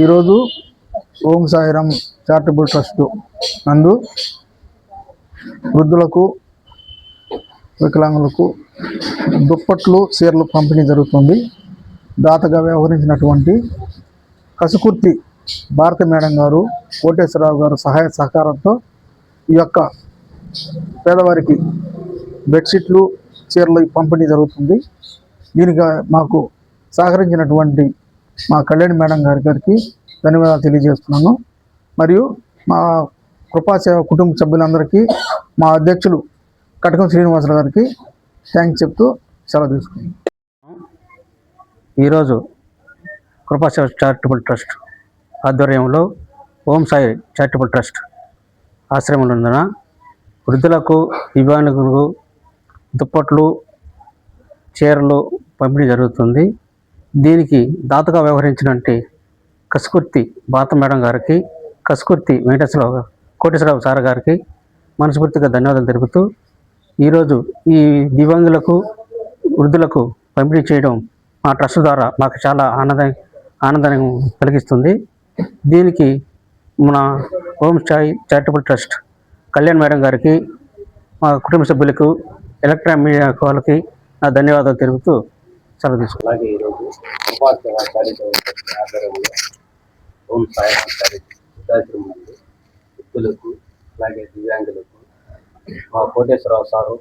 ఈరోజు ఓం Sairam charitable trust నందు వృద్ధులకు వికలాంగులకు దుప్పట్లు చీరలు పంపిణీ జరుగుతుంది. దాతగా వ్యవహరించినటువంటి కసుకుర్తి భారతి మేడం గారు, కోటేశ్వరరావు గారు సహాయ సహకారంతో ఈ యొక్క పేదవారికి బెడ్షీట్లు చీరలు పంపిణీ జరుగుతుంది. దీనికి మాకు సహకరించినటువంటి మా కళ్యాణి మేడం గారికి ధన్యవాదాలు తెలియజేస్తున్నాను. మరియు మా కృపాసేవ కుటుంబ సభ్యులందరికీ, మా అధ్యక్షులు కటకం శ్రీనివాసరావు గారికి థ్యాంక్స్ చెప్తూ సెలవు తీసుకున్నాను. ఈరోజు కృపాసేవ చారిటబుల్ ట్రస్ట్ ఆధ్వర్యంలో ఓం సాయి చారిటబుల్ ట్రస్ట్ ఆశ్రమంలో ఉన్న వృద్ధులకు, దివ్యాంగులకు దుప్పట్లు చీరలు పంపిణీ జరుగుతుంది. దీనికి దాతగా వ్యవహరించినట్టు కసుకుర్తి భారత మేడం గారికి, కసుకుర్తి కోటేశ్వరరావు సార్ గారికి మనస్ఫూర్తిగా ధన్యవాదాలు తెలుపుతూ, ఈరోజు ఈ దివ్యాంగులకు వృద్ధులకు పంపిణీ చేయడం మా ట్రస్ట్ ద్వారా మాకు చాలా ఆనందాన్ని కలిగిస్తుంది. దీనికి మన Om Sai charitable trust Kalyan madam గారికి, మా కుటుంబ సభ్యులకు, ఎలక్ట్రానిక్ మీడియా వాళ్ళకి నా ధన్యవాదాలు తెలుపుతూ సెలవు తీసుకున్నాను. అలాగే ఈరోజు కృపాసేవ చారిటబుల్ ట్రస్ట్ ఆధ్వర్యంలో ఓం సాయి వృద్ధాశ్రమం నుండి వృద్ధులకు అలాగే దివ్యాంగులకు మా కోటేశ్వరరావు సారు,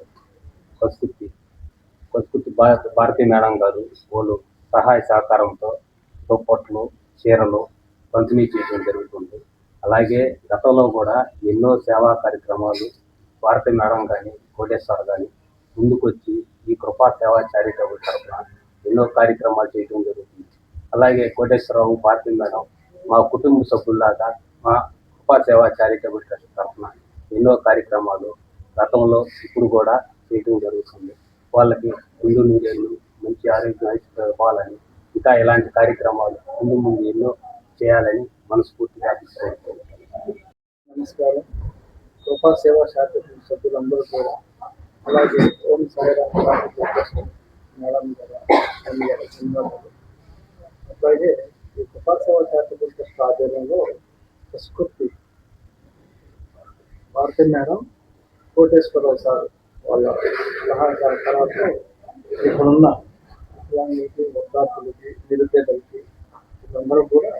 కసుకుర్తి భారతీ మేడం గారు వాళ్ళు సహాయ సహకారంతో దుప్పట్లు చీరలు పంపిణీ చేయడం జరుగుతుంది. అలాగే గతంలో కూడా ఎన్నో సేవా కార్యక్రమాలు భారతీ మేడం కానీ కోటేశ్వర కానీ ముందుకొచ్చి ఈ కృపా సేవ చారిటబుల్ తరఫున ఎన్నో కార్యక్రమాలు చేయడం జరుగుతుంది. అలాగే కోటేశ్వరరావు, భారతీ మేడం మా కుటుంబ సభ్యుల్లాగా మా కృపా సేవ చారిటబుల్ ట్రస్ట్ తరఫున ఎన్నో కార్యక్రమాలు గతంలో ఇప్పుడు కూడా చేయడం జరుగుతుంది. వాళ్ళకి ముందు నూరేళ్ళు మంచి ఆరోగ్యం ఇవ్వాలని, ఇంకా ఇలాంటి కార్యక్రమాలు ముందు ఎన్నో చేయాలని మనస్ఫూర్తిగా కోరుకుంటున్నాను. నమస్కారం. కృపా సేవ చారిటబుల్ సభ్యులందరూ కూడా, అలాగే ఓం సాయిరామ్ మేడం గారు, అట్లాగే ఈ కృపా సేవ చారిటబుల్ ట్రస్ట్ ఆధ్వర్యంలో కసుకుర్తి భారతి మేడం, కోటేశ్వరరావు సార్ వాళ్ళ సహాయ సహకారాలతో ఇక్కడున్న వికలాంగులకి, వృద్ధార్థులకి, నిరుపేదలకి వీళ్ళందరూ కూడా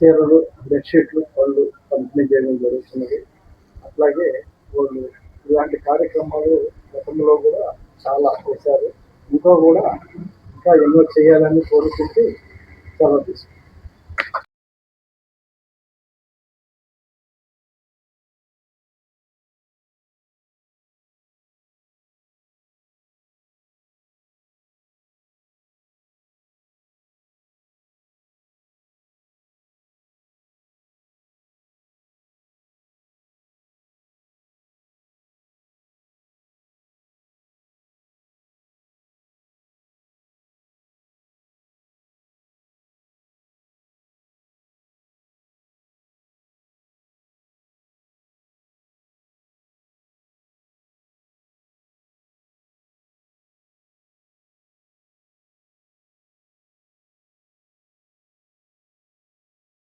చీరలు, బెడ్షీట్లు, పళ్ళు పంపిణీ చేయడం జరుగుతున్నది. అట్లాగే వాళ్ళు ఇలాంటి కార్యక్రమాలు గతంలో కూడా చాలా చేశారు. ఇంకా ఎన్నో చేయాలని కోరుకుంటూ సెలవు తీసుకుంటారు.